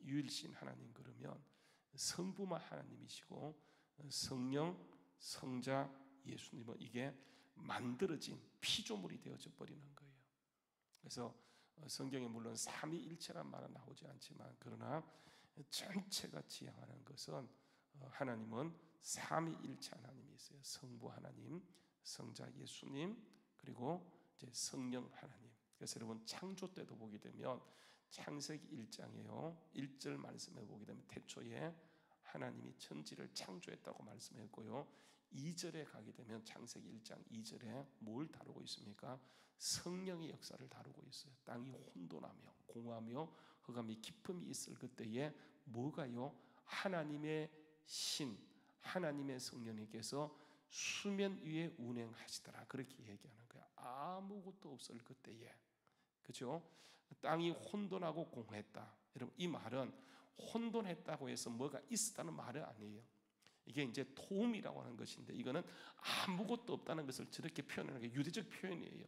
유일신 하나님 그러면 성부만 하나님이시고 성령, 성자, 예수님은 이게 만들어진 피조물이 되어져 버리는 거예요. 그래서 성경에 물론 삼위일체란 말은 나오지 않지만 그러나 전체가 지향하는 것은 하나님은 삼위일체 하나님이 있어요. 성부 하나님, 성자 예수님, 그리고 이제 성령 하나님. 그래서 여러분 창조 때도 보게 되면 창세기 1장에요 1절 말씀에 보게 되면 태초에 하나님이 천지를 창조했다고 말씀했고요 2절에 가게 되면 창세기 1장 2절에 뭘 다루고 있습니까? 성령의 역사를 다루고 있어요. 땅이 혼돈하며 공하며 흑암이 깊음이 있을 그때에 뭐가요? 하나님의 신, 하나님의 성령님께서 수면 위에 운행하시더라 그렇게 얘기하는 거야. 아무것도 없을 그때에, 그렇죠? 땅이 혼돈하고 공했다. 여러분 이 말은 혼돈했다고 해서 뭐가 있었다는 말은 아니에요. 이게 이제 토음이라고 하는 것인데 이거는 아무것도 없다는 것을 저렇게 표현하는 게 유대적 표현이에요.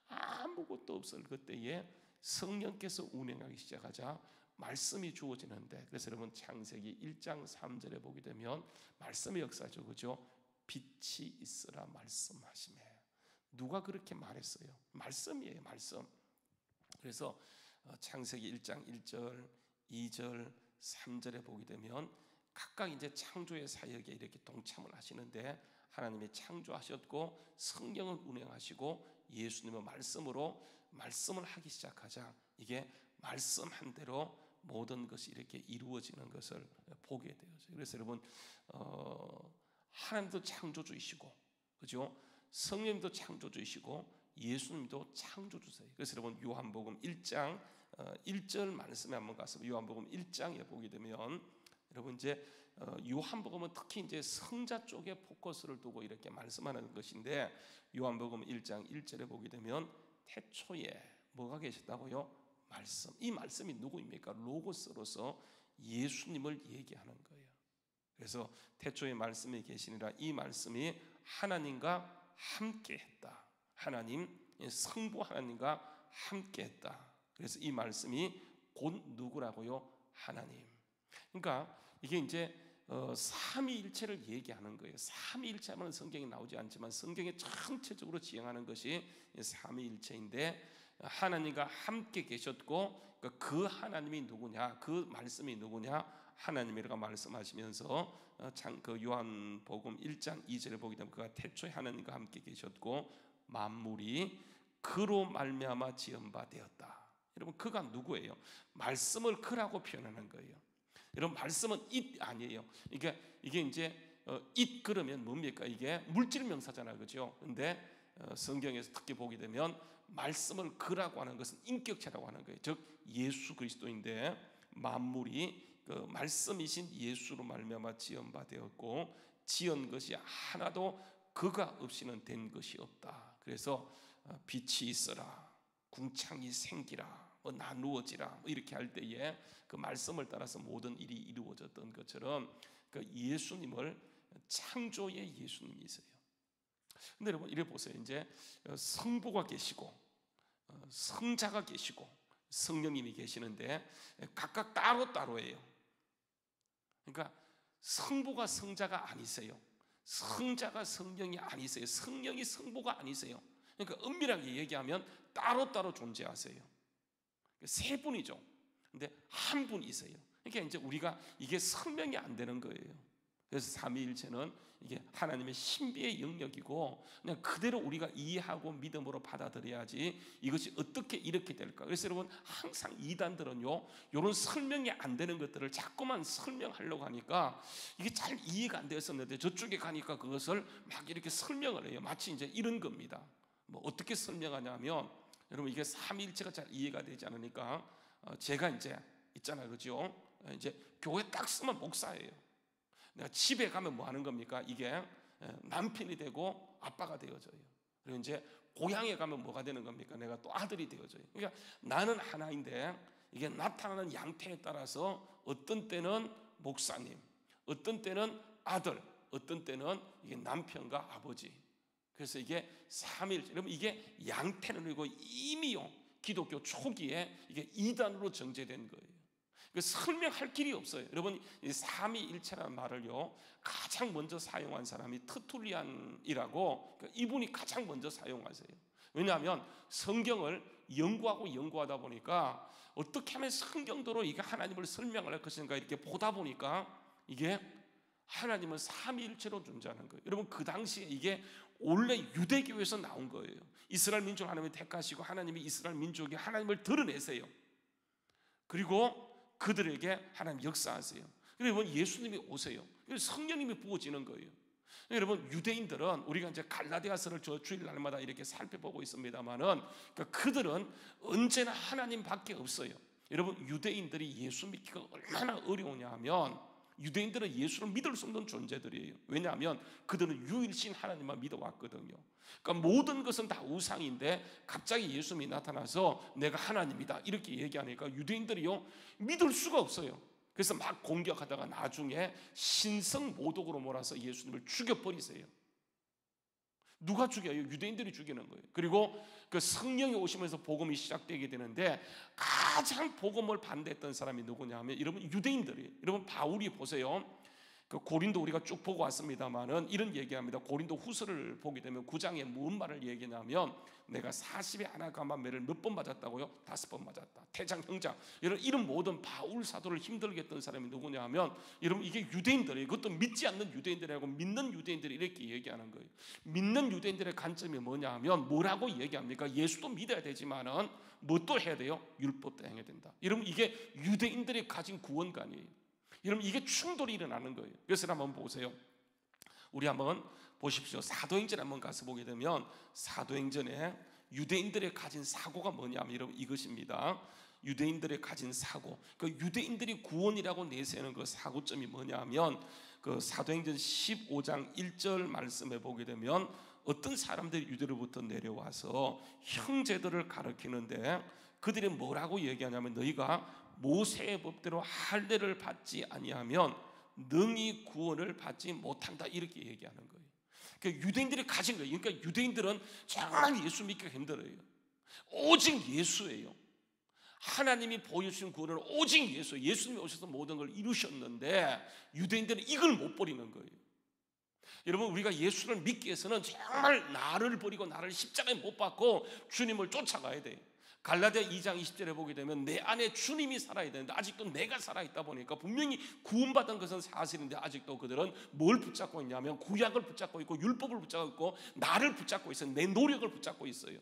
아무것도 없을 그때에 성령께서 운행하기 시작하자 말씀이 주어지는데, 그래서 여러분 창세기 1장 3절에 보게 되면 말씀의 역사죠, 그죠? 빛이 있으라 말씀하시매. 누가 그렇게 말했어요? 말씀이에요, 말씀. 그래서 창세기 1장 1절, 2절, 3절에 보게 되면 각각 이제 창조의 사역에 이렇게 동참을 하시는데 하나님이 창조하셨고 성령을 운행하시고 예수님의 말씀으로 말씀을 하기 시작하자 이게 말씀한 대로 모든 것이 이렇게 이루어지는 것을 보게 되어져요. 그래서 여러분 하나님도 창조주이시고, 그죠? 성령님도 창조주이시고 예수님도 창조주세요. 그래서 여러분 요한복음 1장 1절 말씀에 한번 가서 요한복음 1장에 보게 되면 여러분 이제 요한복음은 특히 이제 성자 쪽에 포커스를 두고 이렇게 말씀하는 것인데 요한복음 1장 1절에 보게 되면 태초에 뭐가 계셨다고요? 말씀. 이 말씀이 누구입니까? 로고스로서 예수님을 얘기하는 거예요. 그래서 태초에 말씀이 계시니라 이 말씀이 하나님과 함께했다. 하나님 성부 하나님과 함께했다. 그래서 이 말씀이 곧 누구라고요? 하나님. 그러니까 이게 이제 삼위일체를 얘기하는 거예요. 삼위일체하면 성경에 나오지 않지만 성경에 전체적으로 지향하는 것이 삼위일체인데 하나님과 함께 계셨고 그 하나님이 누구냐, 그 말씀이 누구냐, 하나님이라고 말씀하시면서 그 요한복음 1장 2절에 보게 되면 그가 태초에 하나님과 함께 계셨고 만물이 그로 말미암아 지은 바 되었다. 여러분 그가 누구예요? 말씀을 그라고 표현하는 거예요. 여러분 말씀은 it 아니에요. 이게 이제 it 그러면 뭡니까? 이게 물질 명사잖아요, 그렇죠? 근데 성경에서 특히 보게 되면 말씀을 그라고 하는 것은 인격체라고 하는 거예요. 즉 예수 그리스도인데 만물이 그 말씀이신 예수로 말미암아 지은 바 되었고 지은 것이 하나도 그가 없이는 된 것이 없다. 그래서 빛이 있어라, 궁창이 생기라, 나누어지라 이렇게 할 때에 그 말씀을 따라서 모든 일이 이루어졌던 것처럼 그 예수님을 창조의 예수님이세요. 근데 여러분 이래 보세요. 이제 성부가 계시고 성자가 계시고 성령님이 계시는데 각각 따로따로예요. 그러니까 성부가 성자가 아니세요. 성자가 성령이 아니세요. 성령이 성부가 아니세요. 그러니까 엄밀하게 얘기하면 따로따로 존재하세요. 세 분이죠. 근데 한 분이세요. 그러니까 이제 우리가 이게 설명이 안 되는 거예요. 그래서 삼위일체는 이게 하나님의 신비의 영역이고 그냥 그대로 우리가 이해하고 믿음으로 받아들여야지 이것이 어떻게 이렇게 될까. 그래서 여러분 항상 이단들은요 이런 설명이 안 되는 것들을 자꾸만 설명하려고 하니까 이게 잘 이해가 안 되었었는데 저쪽에 가니까 그것을 막 이렇게 설명을 해요. 마치 이제 이런 겁니다. 뭐 어떻게 설명하냐면 여러분 이게 삼위일체가 잘 이해가 되지 않으니까 제가 이제 있잖아요, 그죠? 이제 교회 딱 쓰면 목사예요. 내가 집에 가면 뭐 하는 겁니까? 이게 남편이 되고 아빠가 되어져요. 그리고 이제 고향에 가면 뭐가 되는 겁니까? 내가 또 아들이 되어져요. 그러니까 나는 하나인데 이게 나타나는 양태에 따라서 어떤 때는 목사님, 어떤 때는 아들, 어떤 때는 이게 남편과 아버지. 그래서 이게 삼위일체. 여러분 이게 양태는 그리고 이미요 기독교 초기에 이게 이단으로 정제된 거예요. 그 설명할 길이 없어요. 여러분, 이 삼위일체라는 말을요 가장 먼저 사용한 사람이 터툴리안이라고, 이분이 가장 먼저 사용하세요. 왜냐하면 성경을 연구하다 보니까 어떻게 하면 성경대로 이게 하나님을 설명을 할 것인가 이렇게 보다 보니까 이게 하나님은 삼위일체로 존재하는 거예요. 여러분, 그 당시에 이게 원래 유대교에서 나온 거예요. 이스라엘 민족 하나님이 택하시고 하나님이 이스라엘 민족이 하나님을 드러내세요. 그리고 그들에게 하나님 역사하세요. 여러분, 예수님이 오세요. 성령님이 부어지는 거예요. 여러분, 유대인들은 우리가 이제 갈라디아서를 주일날마다 이렇게 살펴보고 있습니다만은 그들은 언제나 하나님밖에 없어요. 여러분, 유대인들이 예수 믿기가 얼마나 어려우냐 하면 유대인들은 예수를 믿을 수 없는 존재들이에요. 왜냐하면 그들은 유일신 하나님만 믿어왔거든요. 그러니까 모든 것은 다 우상인데 갑자기 예수님이 나타나서 내가 하나님이다 이렇게 얘기하니까 유대인들이요 믿을 수가 없어요. 그래서 막 공격하다가 나중에 신성모독으로 몰아서 예수님을 죽여버리세요. 누가 죽여요? 유대인들이 죽이는 거예요. 그리고 그 성령이 오시면서 복음이 시작되게 되는데 가장 복음을 반대했던 사람이 누구냐 하면 여러분 유대인들이에요. 여러분, 바울이 보세요. 그 고린도 우리가 쭉 보고 왔습니다만은 이런 얘기합니다. 고린도 후서를 보게 되면 9장에 무슨 말을 얘기냐면 내가 40에 아나가마 매를 몇 번 맞았다고요? 5번 맞았다. 태장 형장. 이런 모든 바울 사도를 힘들게 했던 사람이 누구냐 하면 여러분 이게 유대인들이에요. 그것도 믿지 않는 유대인들이라고 믿는 유대인들이 이렇게 얘기하는 거예요. 믿는 유대인들의 관점이 뭐냐 하면 뭐라고 얘기합니까? 예수도 믿어야 되지만은 뭣도 해야 돼요? 율법도 행해야 된다. 여러분, 이게 유대인들이 가진 구원관이에요. 여러분, 이게 충돌이 일어나는 거예요. 그래서 한번 보세요. 우리 한번 보십시오. 사도행전 한번 가서 보게 되면 사도행전에 유대인들의 가진 사고가 뭐냐면 여러분 이것입니다. 유대인들의 가진 사고, 그 유대인들이 구원이라고 내세우는 그 사고점이 뭐냐면 그 사도행전 15장 1절 말씀에 보게 되면 어떤 사람들이 유대로부터 내려와서 형제들을 가르치는데 그들이 뭐라고 얘기하냐면 너희가 모세의 법대로 할례를 받지 아니하면 능히 구원을 받지 못한다 이렇게 얘기하는 거예요. 그러니까 유대인들이 가진 거예요. 그러니까 유대인들은 정말 예수 믿기가 힘들어요. 오직 예수예요. 하나님이 보여주신 구원은 오직 예수. 예수님이 오셔서 모든 걸 이루셨는데 유대인들은 이걸 못 버리는 거예요. 여러분, 우리가 예수를 믿기 위해서는 정말 나를 버리고 나를 십자가에 못 박고 주님을 쫓아가야 돼요. 갈라디아 2장 20절에 보게 되면 내 안에 주님이 살아야 되는데 아직도 내가 살아있다 보니까 분명히 구원받은 것은 사실인데 아직도 그들은 뭘 붙잡고 있냐면 구약을 붙잡고 있고 율법을 붙잡고 있고 나를 붙잡고 있어요. 내 노력을 붙잡고 있어요.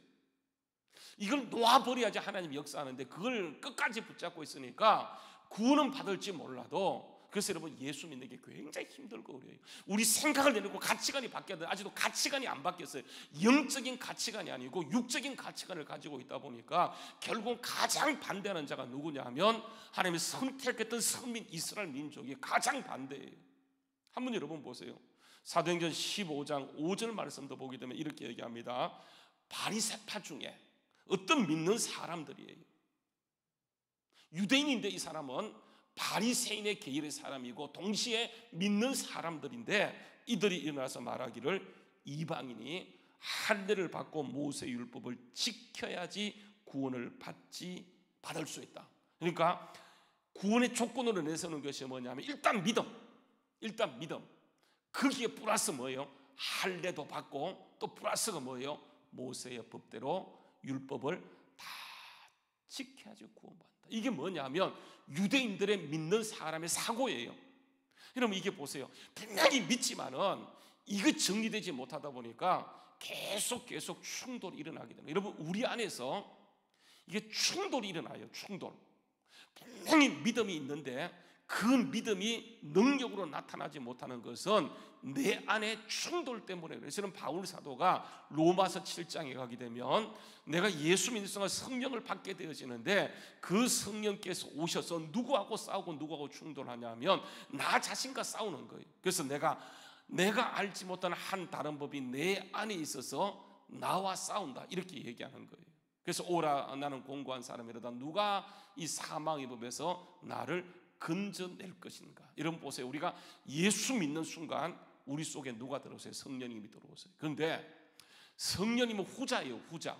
이걸 놓아버려야지 하나님이 역사하는데 그걸 끝까지 붙잡고 있으니까 구원은 받을지 몰라도 그래서 여러분 예수 믿는 게 굉장히 힘들고 그래요. 우리 생각을 내놓고 가치관이 바뀌어야 돼. 아직도 가치관이 안 바뀌었어요. 영적인 가치관이 아니고 육적인 가치관을 가지고 있다 보니까 결국 가장 반대하는 자가 누구냐 하면 하나님이 선택했던 선민 이스라엘 민족이 가장 반대예요. 한번 여러분 보세요. 사도행전 15장 5절 말씀도 보게 되면 이렇게 얘기합니다. 바리새파 중에 어떤 믿는 사람들이에요. 유대인인데 이 사람은 바리새인의 계열의 사람이고 동시에 믿는 사람들인데 이들이 일어나서 말하기를 이방인이 할례를 받고 모세 율법을 지켜야지 구원을 받을 수 있다. 그러니까 구원의 조건으로 내세우는 것이 뭐냐면 일단 믿음. 거기에 플러스 뭐예요? 할례도 받고 또 플러스가 뭐예요? 모세의 법대로 율법을 다 지켜야지 구원받는다. 이게 뭐냐면 유대인들의 믿는 사람의 사고예요. 여러분 이게 보세요. 분명히 믿지만은 이거 정리되지 못하다 보니까 계속 충돌이 일어나게 됩니다. 여러분 우리 안에서 이게 충돌이 일어나요. 충돌. 분명히 믿음이 있는데 그 믿음이 능력으로 나타나지 못하는 것은 내 안에 충돌 때문에. 그래서 바울 사도가 로마서 7장에 가게 되면 내가 예수 믿는 순간 성령을 받게 되어지는데 그 성령께서 오셔서 누구하고 싸우고 누구하고 충돌하냐면 나 자신과 싸우는 거예요. 그래서 내가 알지 못하는 한 다른 법이 내 안에 있어서 나와 싸운다 이렇게 얘기하는 거예요. 그래서 오라 나는 공고한 사람이로다. 누가 이 사망의 법에서 나를 건져낼 것인가. 여러분 보세요. 우리가 예수 믿는 순간 우리 속에 누가 들어오세요? 성령님이 들어오세요. 그런데 성령님은 후자예요. 후자.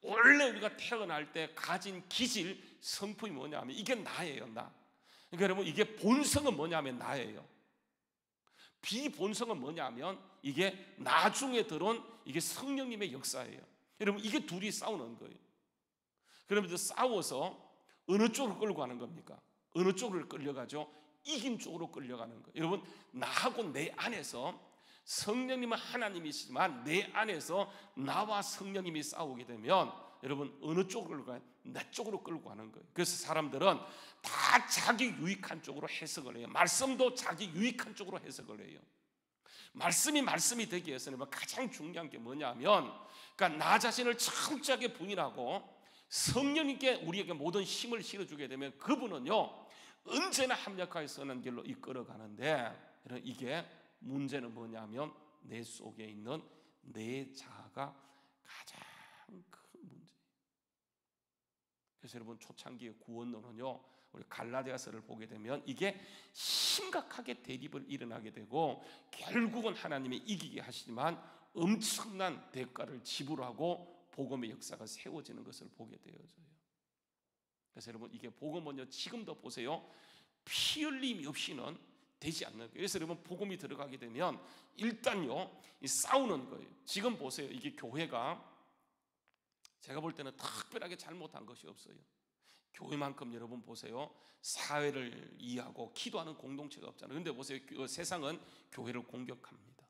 원래 우리가 태어날 때 가진 기질 성품이 뭐냐 하면 이게 나예요. 나. 그러니까 여러분, 이게 본성은 뭐냐면 나예요. 비본성은 뭐냐면 이게 나중에 들어온 이게 성령님의 역사예요. 여러분, 이게 둘이 싸우는 거예요. 그러면서 싸워서 어느 쪽으로 끌고 가는 겁니까? 어느 쪽으로 끌려가죠? 이긴 쪽으로 끌려가는 거예요. 여러분, 나하고 내 안에서 성령님은 하나님이시지만 내 안에서 나와 성령님이 싸우게 되면 여러분, 어느 쪽으로 가요? 내 쪽으로 끌고 가는 거예요. 그래서 사람들은 다 자기 유익한 쪽으로 해석을 해요. 말씀도 자기 유익한 쪽으로 해석을 해요. 말씀이 되기 위해서는 가장 중요한 게 뭐냐면, 그러니까 나 자신을 철저하게 부인하고 성령님께 우리에게 모든 힘을 실어주게 되면 그분은요 언제나 합력하여 선한 길로 이끌어가는데, 이게 문제는 뭐냐면 내 속에 있는 내 자아가 가장 큰 문제예요. 그래서 여러분, 초창기의 구원론은요, 우리 갈라디아서를 보게 되면 이게 심각하게 대립을 일어나게 되고 결국은 하나님이 이기게 하시지만 엄청난 대가를 지불하고 복음의 역사가 세워지는 것을 보게 되어져요. 그래서 여러분, 이게 복음은요 지금도 보세요, 피 흘림이 없이는 되지 않는 거예요. 그래서 여러분, 복음이 들어가게 되면 일단요 이 싸우는 거예요. 지금 보세요, 이게 교회가 제가 볼 때는 특별하게 잘못한 것이 없어요. 교회만큼 여러분 보세요, 사회를 이해하고 기도하는 공동체가 없잖아요. 그런데 보세요, 세상은 교회를 공격합니다.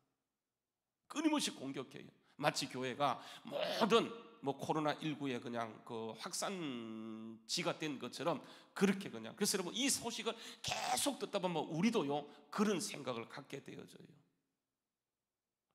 끊임없이 공격해요. 마치 교회가 모든 코로나19의 그냥 그 확산지가 된 것처럼 그렇게 그냥. 그래서 여러분, 이 소식을 계속 듣다 보면 우리도요 그런 생각을 갖게 되어져요.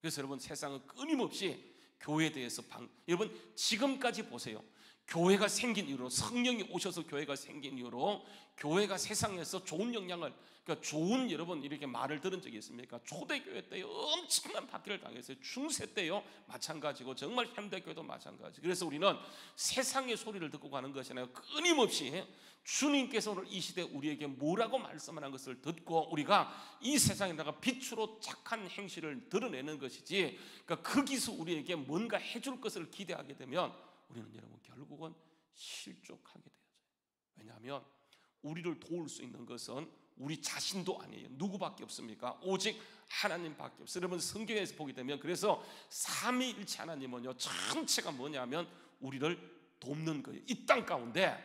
그래서 여러분, 세상은 끊임없이 교회에 대해서 여러분, 지금까지 보세요. 교회가 생긴 이후로, 성령이 오셔서 교회가 생긴 이후로 교회가 세상에서 좋은 영향을, 그러니까 좋은, 여러분 이렇게 말을 들은 적이 있습니까? 초대교회 때 엄청난 박해를 당했어요. 중세 때요 마찬가지고, 정말 현대교회도 마찬가지. 그래서 우리는 세상의 소리를 듣고 가는 것이 아니라 끊임없이 주님께서 오늘 이 시대에 우리에게 뭐라고 말씀하는 것을 듣고 우리가 이 세상에다가 빛으로 착한 행실을 드러내는 것이지, 그러니까 거기서 우리에게 뭔가 해줄 것을 기대하게 되면 우리는 여러분 결국은 실족하게 되어져요. 왜냐하면 우리를 도울 수 있는 것은 우리 자신도 아니에요. 누구밖에 없습니까? 오직 하나님밖에 없어요. 여러분, 성경에서 보게 되면 그래서 삼위일체 하나님은요 전체가 뭐냐면 우리를 돕는 거예요. 이 땅 가운데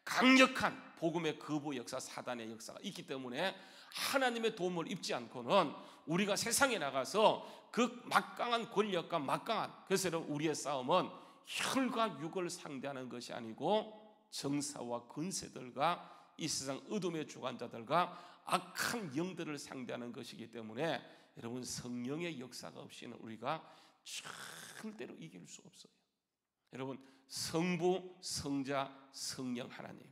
강력한 복음의 거부 역사, 사단의 역사가 있기 때문에 하나님의 도움을 입지 않고는 우리가 세상에 나가서 그 막강한 권력과 그래서 우리의 싸움은 혈과 육을 상대하는 것이 아니고 정사와 권세들과 이 세상 어둠의 주관자들과 악한 영들을 상대하는 것이기 때문에 여러분, 성령의 역사가 없이는 우리가 절대로 이길 수 없어요. 여러분, 성부, 성자, 성령 하나님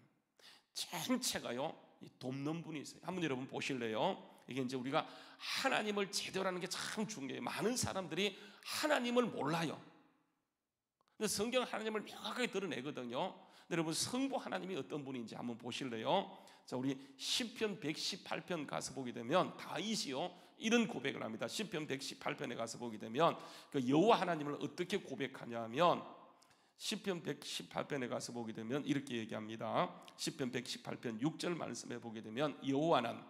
전체가요 돕는 분이 있어요. 한번 여러분 보실래요? 이게 이제 우리가 하나님을 제대로 하는 게 참 중요해요. 많은 사람들이 하나님을 몰라요. 근데 성경 하나님을 명확하게 드러내거든요. 여러분, 성부 하나님이 어떤 분인지 한번 보실래요? 자, 우리 시편 118편 가서 보게 되면 다윗이요 이런 고백을 합니다. 시편 118편에 가서 보게 되면 그 여호와 하나님을 어떻게 고백하냐면 시편 118편에 가서 보게 되면 이렇게 얘기합니다. 시편 118편 6절 말씀에 보게 되면 여호와는,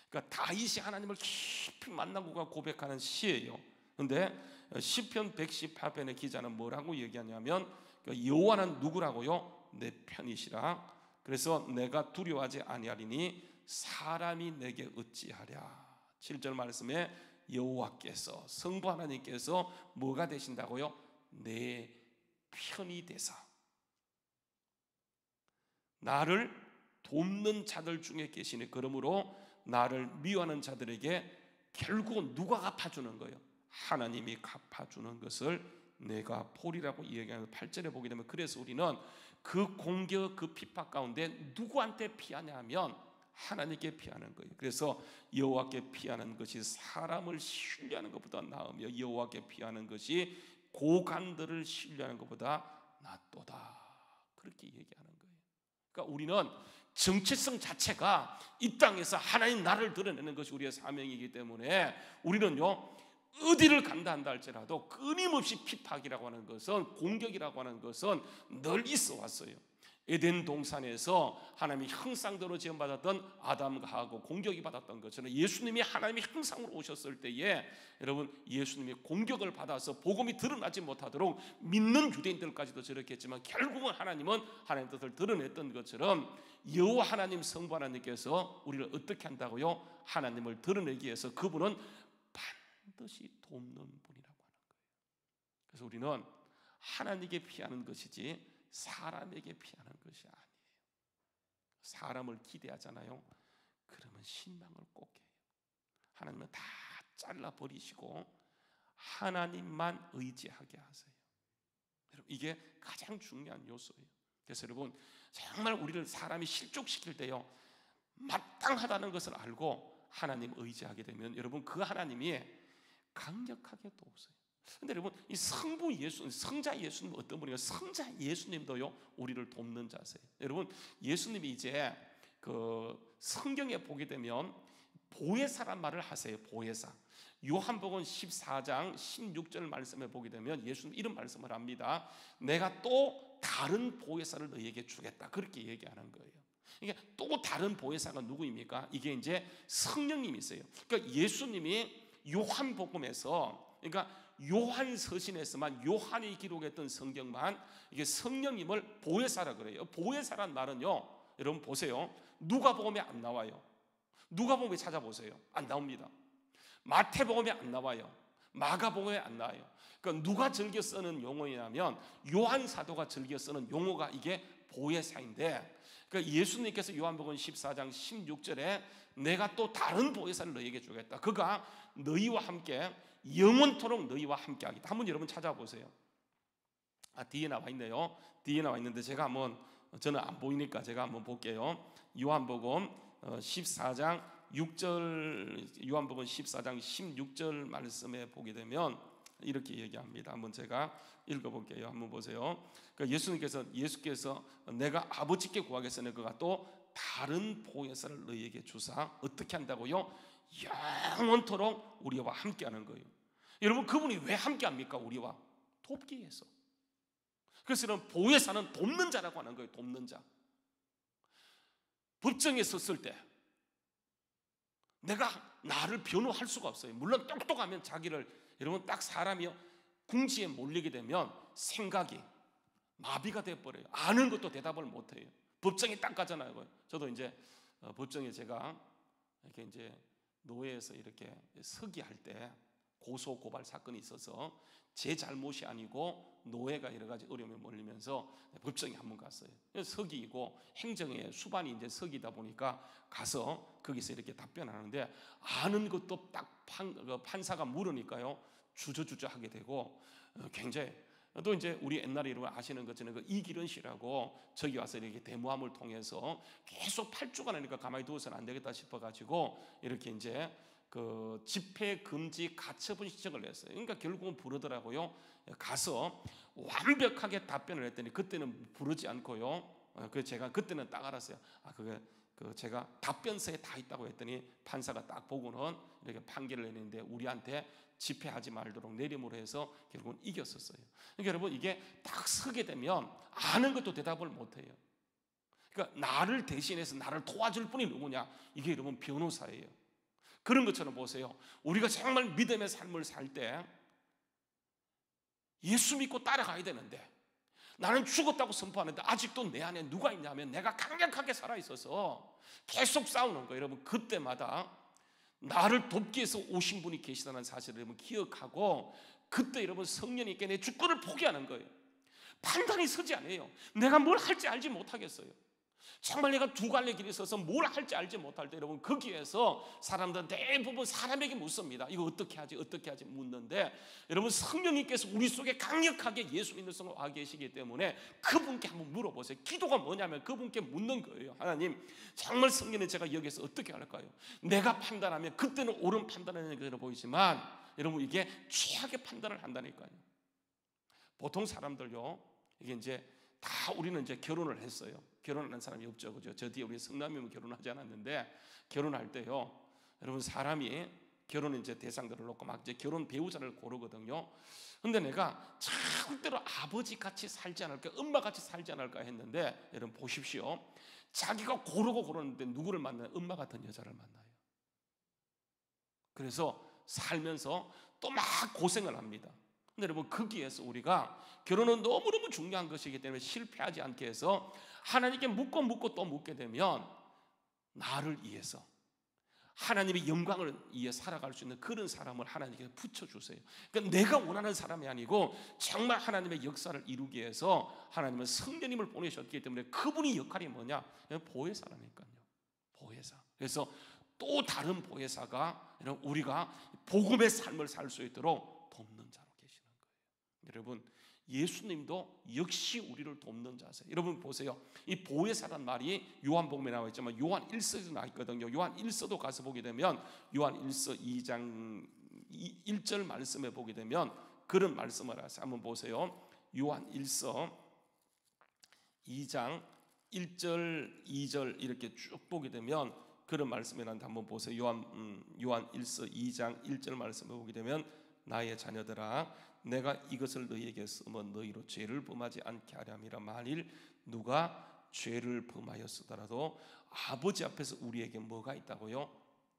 그러니까 다윗이 하나님을 깊이 만나고가 고백하는 시예요. 그런데 시편 118편의 기자는 뭐라고 얘기하냐면 여호와는 누구라고요? 내 편이시라. 그래서 내가 두려워하지 아니하리니 사람이 내게 어찌하랴. 7절 말씀에 여호와께서, 성부 하나님께서 뭐가 되신다고요? 내 편이 되사 나를 돕는 자들 중에 계시니, 그러므로 나를 미워하는 자들에게 결국은 누가 갚아주는 거예요? 하나님이 갚아주는 것을 내가 보리라고 이야기하는 8절에 보게 되면, 그래서 우리는 그 공격, 그 핍박 가운데 누구한테 피하냐 하면 하나님께 피하는 거예요. 그래서 여호와께 피하는 것이 사람을 신뢰하는 것보다 나으며 여호와께 피하는 것이 고관들을 신뢰하는 것보다 낫도다. 그렇게 얘기하는 거예요. 그러니까 우리는 정체성 자체가 이 땅에서 하나님 나를 드러내는 것이 우리의 사명이기 때문에 우리는요 어디를 간다 한다 할지라도 끊임없이 핍박이라고 하는 것은, 공격이라고 하는 것은 늘 있어 왔어요. 에덴 동산에서 하나님의 형상대로 지음받았던 아담과 하고 공격이 받았던 것처럼 예수님이 하나님의 형상으로 오셨을 때에 여러분 예수님이 공격을 받아서 복음이 드러나지 못하도록 믿는 유대인들까지도 저렇게 했지만 결국은 하나님은 하나님 뜻을 드러냈던 것처럼 여호와 하나님 성부 하나님께서 우리를 어떻게 한다고요? 하나님을 드러내기 위해서 그분은 반드시 돕는 분이라고 하는 거예요. 그래서 우리는 하나님께 피하는 것이지 사람에게 피하는 것이 아니에요. 사람을 기대하잖아요. 그러면 신망을 꼭 해요. 하나님은 다 잘라버리시고 하나님만 의지하게 하세요. 여러분 이게 가장 중요한 요소예요. 그래서 여러분 정말 우리를 사람이 실족시킬 때요 마땅하다는 것을 알고 하나님 의지하게 되면 여러분 그 하나님이 강력하게 도우세요. 근데 여러분 이 성부 예수, 성자 예수님 어떤 분이에요? 성자 예수님도요 우리를 돕는 자세요. 여러분 예수님이 이제 그 성경에 보게 되면 보혜사란 말을 하세요. 보혜사. 요한복음 14장 16절 말씀에 보게 되면 예수님 이런 말씀을 합니다. 내가 또 다른 보혜사를 너희에게 주겠다. 그렇게 얘기하는 거예요. 이게 또 다른 보혜사가 누구입니까? 이게 이제 성령님이세요. 그러니까 예수님이 요한복음에서 그러니까 요한 서신에서만 요한이 기록했던 성경만 이게 성령님을 보혜사라 그래요. 보혜사란 말은요, 여러분 보세요. 누가복음에 안 나와요. 누가복음에 찾아보세요. 안 나옵니다. 마태복음에 안 나와요. 마가복음에 안 나와요. 그러니까 누가 즐겨 쓰는 용어냐면 요한 사도가 즐겨 쓰는 용어가 이게 보혜사인데, 그러니까 예수님께서 요한복음 14장 16절에 내가 또 다른 보혜사를 너희에게 주겠다. 그가 너희와 함께 영원토록 너희와 함께 하겠다. 한번 여러분 찾아보세요. 뒤에 나와 있네요. 뒤에 나와 있는데 제가 한번 저는 안 보이니까 제가 한번 볼게요. 요한복음 14장 6절 요한복음 14장 16절 말씀에 보게 되면 이렇게 얘기합니다. 한번 제가 읽어볼게요. 한번 보세요. 그러니까 예수께서 내가 아버지께 구하겠으니 그가 또 다른 보혜사를 너희에게 주사 어떻게 한다고요? 영원토록 우리와 함께하는 거예요. 여러분 그분이 왜 함께합니까? 우리와 돕기 위해서. 그래서 이런 보혜사는 돕는 자라고 하는 거예요. 돕는 자. 법정에 섰을 때 내가 나를 변호할 수가 없어요. 물론 똑똑하면 자기를 여러분 딱 사람이요 궁지에 몰리게 되면 생각이 마비가 돼버려요. 아는 것도 대답을 못해요. 법정에 딱 가잖아요. 저도 이제 법정에 제가 이렇게 이제 노예에서 이렇게 서기할 때 고소 고발 사건이 있어서 제 잘못이 아니고 노예가 여러 가지 어려움에 몰리면서 법정에 한번 갔어요. 서기이고 행정의 수반이 이제 서기다 보니까 가서 거기서 이렇게 답변하는데 아는 것도 딱 판사가 물으니까요 주저주저 하게 되고 굉장히 또 이제 우리 옛날에 여러분 아시는 것처럼 그 이기른 씨라고 저기 와서 이렇게 대모함을 통해서 계속 8주간 하니까 가만히 두어서는 안 되겠다 싶어가지고 이렇게 이제 그 집회 금지 가처분 신청을 했어요. 그러니까 결국은 부르더라고요. 가서 완벽하게 답변을 했더니 그때는 부르지 않고요. 그 제가 그때는 딱 알았어요. 그게 제가 답변서에 다 있다고 했더니 판사가 딱 보고는 이렇게 판결을 내리는데 우리한테 집회하지 말도록 내림으로 해서 결국은 이겼었어요. 그러니까 여러분 이게 딱 서게 되면 아는 것도 대답을 못해요. 그러니까 나를 대신해서 나를 도와줄 분이 누구냐? 이게 여러분 변호사예요. 그런 것처럼 보세요. 우리가 정말 믿음의 삶을 살 때 예수 믿고 따라가야 되는데 나는 죽었다고 선포하는데 아직도 내 안에 누가 있냐면 내가 강력하게 살아있어서 계속 싸우는 거예요. 여러분 그때마다 나를 돕기 위해서 오신 분이 계시다는 사실을 여러분 기억하고 그때 여러분 성령님께 내 주권을 포기하는 거예요. 판단이 서지 않아요. 내가 뭘 할지 알지 못하겠어요. 정말 내가 두 갈래 길에 서서 뭘 할지 알지 못할 때 여러분 거기에서 사람들은 대부분 사람에게 묻습니다. 이거 어떻게 하지 묻는데 여러분 성령님께서 우리 속에 강력하게 예수 믿는 성을 와 계시기 때문에 그분께 한번 물어보세요. 기도가 뭐냐면 그분께 묻는 거예요. 하나님 정말 성령님 제가 여기서 어떻게 할까요? 내가 판단하면 그때는 옳은 판단하는 것으로 보이지만 여러분 이게 최악의 판단을 한다니까요. 보통 사람들요 이게 이제 다 우리는 이제 결혼을 했어요. 결혼하는 사람이 없죠, 그죠? 저 뒤에 우리 성남이면 결혼하지 않았는데 결혼할 때요, 여러분 사람이 결혼 이제 대상들을 놓고 막 이제 결혼 배우자를 고르거든요. 근데 내가 절대로 아버지 같이 살지 않을까, 엄마 같이 살지 않을까 했는데, 여러분 보십시오. 자기가 고르는데 누구를 만나요? 엄마 같은 여자를 만나요. 그래서 살면서 또 막 고생을 합니다. 근데 여러분, 거기에서 우리가 결혼은 너무너무 중요한 것이기 때문에 실패하지 않게 해서 하나님께 묻고 또 묻게 되면 나를 위해서 하나님의 영광을 위해 살아갈 수 있는 그런 사람을 하나님께 붙여주세요. 그러니까 내가 원하는 사람이 아니고 정말 하나님의 역사를 이루기 위해서 하나님은 성령님을 보내셨기 때문에 그분의 역할이 뭐냐? 보혜사라니까요. 보혜사. 그래서 또 다른 보혜사가 우리가 복음의 삶을 살 수 있도록 돕는 자로 계시는 거예요. 여러분, 예수님도 역시 우리를 돕는 자세요. 여러분 보세요. 이 보혜사란 말이 요한복음에 나와 있지만 요한 1서에도 나와 있거든요. 요한 1서도 가서 보게 되면 요한 1서 2장 1절 말씀에 보게 되면 그런 말씀을 하세요. 한번 보세요. 요한 1서 2장 1절 2절 이렇게 쭉 보게 되면 그런 말씀이 나는데 한번 보세요. 요한 1서 2장 1절 말씀에 보게 되면 나의 자녀들아, 내가 이것을 너희에게 쓰면 너희로 죄를 범하지 않게 하려 함이라. 만일 누가 죄를 범하였으더라도 아버지 앞에서 우리에게 뭐가 있다고요?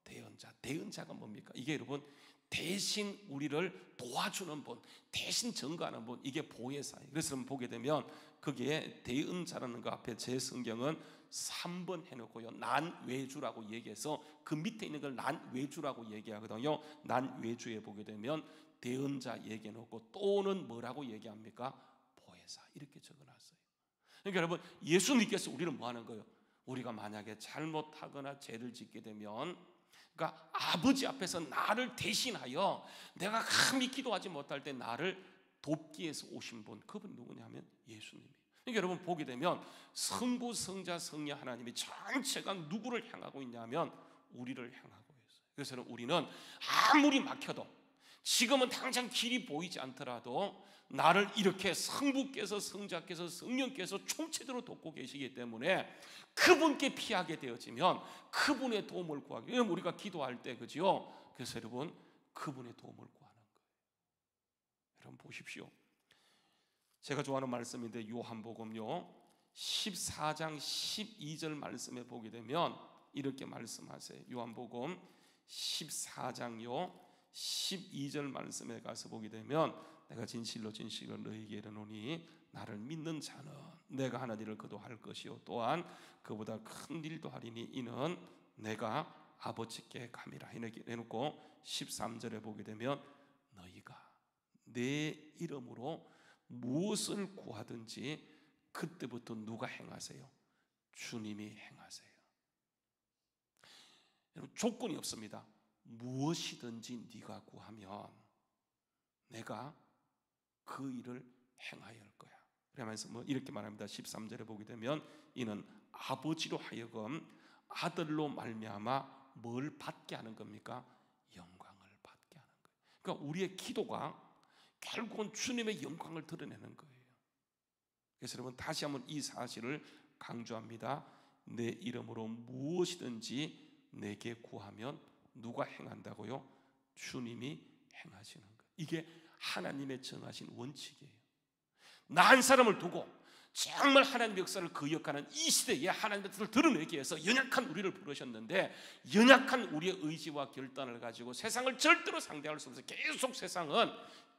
대언자. 대언자가 뭡니까? 이게 여러분 대신 우리를 도와주는 분, 대신 증거하는 분, 이게 보혜사예요. 그래서 보게 되면 거기에 대언자라는 거 앞에 제 성경은 3번 해놓고요, 난외주라고 얘기해서 그 밑에 있는 걸 난외주라고 얘기하거든요. 난외주에 보게 되면 대언자 얘기해놓고 또는 뭐라고 얘기합니까? 보혜사 이렇게 적어놨어요. 그러니까 여러분, 예수님께서 우리는 뭐 하는 거예요? 우리가 만약에 잘못하거나 죄를 짓게 되면, 그러니까 아버지 앞에서 나를 대신하여 내가 감히 기도하지 못할 때 나를 돕기 위해서 오신 분, 그분 누구냐면 예수님이에요. 그러니까 여러분 보게 되면 성부, 성자, 성령 하나님이 전체가 누구를 향하고 있냐면 우리를 향하고 있어요. 그래서 우리는 아무리 막혀도, 지금은 당장 길이 보이지 않더라도 나를 이렇게 성부께서, 성자께서, 성령께서 총체적으로 돕고 계시기 때문에 그분께 피하게 되어지면 그분의 도움을 구하기, 왜냐면 우리가 기도할 때, 그죠? 그래서 여러분 그분의 도움을 구하는 거예요. 여러분 보십시오. 제가 좋아하는 말씀인데 요한복음요 14장 12절 말씀에 보게 되면 이렇게 말씀하세요. 요한복음 14장요 12절 말씀에 가서 보게 되면 내가 진실로 진실로 너희에게 이르노니 나를 믿는 자는 내가 하는 일을 그도 할 것이요 또한 그보다 큰 일도 하리니 이는 내가 아버지께 감이라 해놓고 13절에 보게 되면 너희가 내 이름으로 무엇을 구하든지 그때부터 누가 행하세요? 주님이 행하세요. 여러분 조건이 없습니다. 무엇이든지 네가 구하면 내가 그 일을 행하여 할 거야. 그러면서 뭐 이렇게 말합니다. 13절에 보게 되면 이는 아버지로 하여금 아들로 말미암아 뭘 받게 하는 겁니까? 영광을 받게 하는 거예요. 그러니까 우리의 기도가 결국은 주님의 영광을 드러내는 거예요. 그래서 여러분 다시 한번 이 사실을 강조합니다. 내 이름으로 무엇이든지 내게 구하면 누가 행한다고요? 주님이 행하시는 거예요. 이게 하나님의 정하신 원칙이에요. 나 한 사람을 두고 정말 하나님의 역사를 거역하는 이 시대에 하나님의 뜻을 드러내기 위해서 연약한 우리를 부르셨는데, 연약한 우리의 의지와 결단을 가지고 세상을 절대로 상대할 수 없어요. 계속 세상은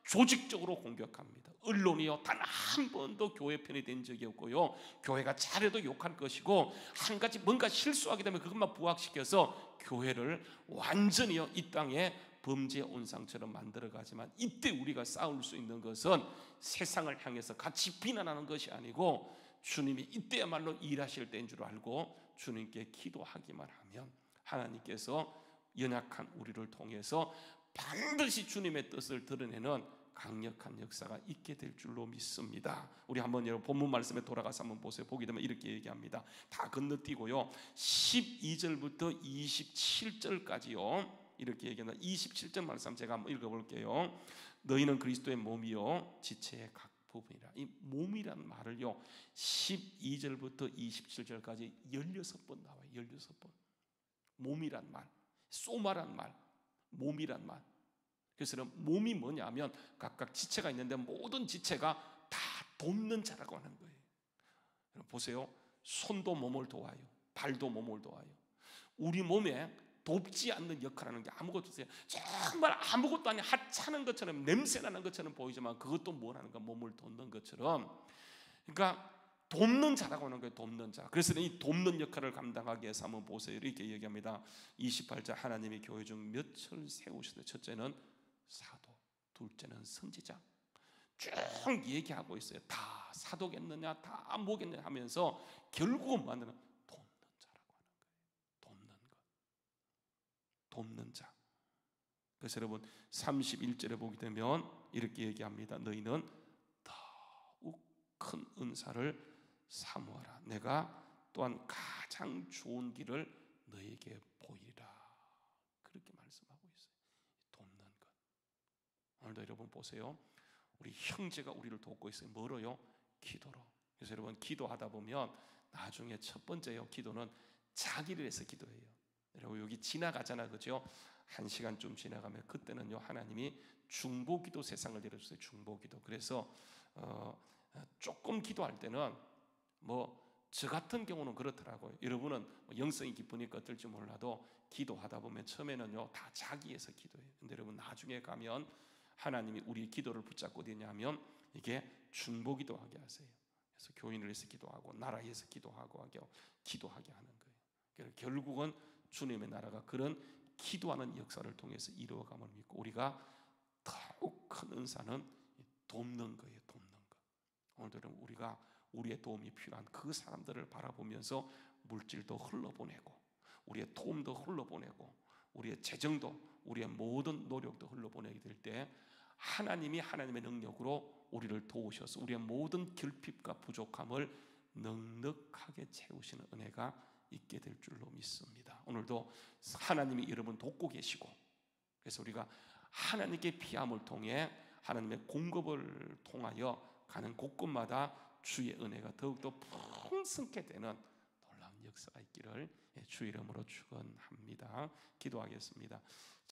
조직적으로 공격합니다. 언론이요 단 한 번도 교회 편이 된 적이 없고요, 교회가 잘해도 욕할 것이고, 한 가지 뭔가 실수하게 되면 그것만 부각시켜서 교회를 완전히요 이 땅에 범죄 온상처럼 만들어가지만, 이때 우리가 싸울 수 있는 것은 세상을 향해서 같이 비난하는 것이 아니고 주님이 이때야말로 일하실 때인 줄 알고 주님께 기도하기만 하면 하나님께서 연약한 우리를 통해서 반드시 주님의 뜻을 드러내는 강력한 역사가 있게 될 줄로 믿습니다. 우리 한번 여러분 본문 말씀에 돌아가서 한번 보세요. 보게 되면 이렇게 얘기합니다. 다 건너뛰고요 12절부터 27절까지요 이렇게 얘기합니다. 27절 말씀 제가 한번 읽어볼게요. 너희는 그리스도의 몸이요 지체의 각 부분이라. 이 몸이란 말을요 12절부터 27절까지 16번 나와요. 16번. 몸이란 말, 소마란 말, 몸이란 말. 그래서 몸이 뭐냐면 각각 지체가 있는데 모든 지체가 다 돕는 자라고 하는 거예요. 여러분 보세요. 손도 몸을 도와요. 발도 몸을 도와요. 우리 몸에 돕지 않는 역할하는 게 아무것도 없어요. 정말 아무것도 아닌 하찮은 것처럼 냄새나는 것처럼 보이지만 그것도 뭐라는 가 몸을 돕는 것처럼, 그러니까 돕는 자라고 하는 거예요. 돕는 자. 그래서 이 돕는 역할을 감당하기 위해서 한번 보세요. 이렇게 얘기합니다. 28절 하나님이 교회 중 몇을 세우시되 첫째는 사도, 둘째는 선지자. 쭉 얘기하고 있어요. 다 사도겠느냐, 다 뭐겠느냐 하면서 결국은 뭐하느냐, 돕는 자라고 하는 거예요. 돕는 것, 돕는 자. 그래서 여러분 31절에 보게 되면 이렇게 얘기합니다. 너희는 더욱 큰 은사를 사모하라. 내가 또한 가장 좋은 길을 너에게 보이라. 그렇게 말씀하고 있어요. 돕는 것. 오늘도 여러분 보세요. 우리 형제가 우리를 돕고 있어요. 뭐로요? 기도로. 그래서 여러분 기도하다 보면 나중에 첫 번째요, 기도는 자기를 위해서 기도해요. 여러분 여기 지나가잖아, 그죠? 1시간쯤 지나가면 그때는요 하나님이 중보기도 세상을 내려주세요. 중보기도. 그래서 조금 기도할 때는 저 같은 경우는 그렇더라고요. 여러분은 영성이 깊으니까 어떨지 몰라도 기도하다 보면 처음에는요 다 자기에서 기도해요. 근데 여러분 나중에 가면 하나님이 우리 기도를 붙잡고 되냐면 이게 중보기도하게 하세요. 그래서 교인을 위해서 기도하고 나라에 위해서 기도하게 하는 거예요. 그래서 결국은 주님의 나라가 그런 기도하는 역사를 통해서 이루어감을 믿고, 우리가 더욱 큰 은사는 돕는 거예요. 돕는 것. 오늘들은 우리가 우리의 도움이 필요한 그 사람들을 바라보면서 물질도 흘러보내고 우리의 도움도 흘러보내고 우리의 재정도 우리의 모든 노력도 흘러보내게 될 때 하나님이 하나님의 능력으로 우리를 도우셔서 우리의 모든 결핍과 부족함을 넉넉하게 채우시는 은혜가 있게 될 줄로 믿습니다. 오늘도 하나님이 여러분 돕고 계시고, 그래서 우리가 하나님께 피함을 통해 하나님의 공급을 통하여 가는 곳곳마다 주의 은혜가 더욱더 풍성케 되는 놀라운 역사가 있기를 주의 이름으로 축원합니다. 기도하겠습니다.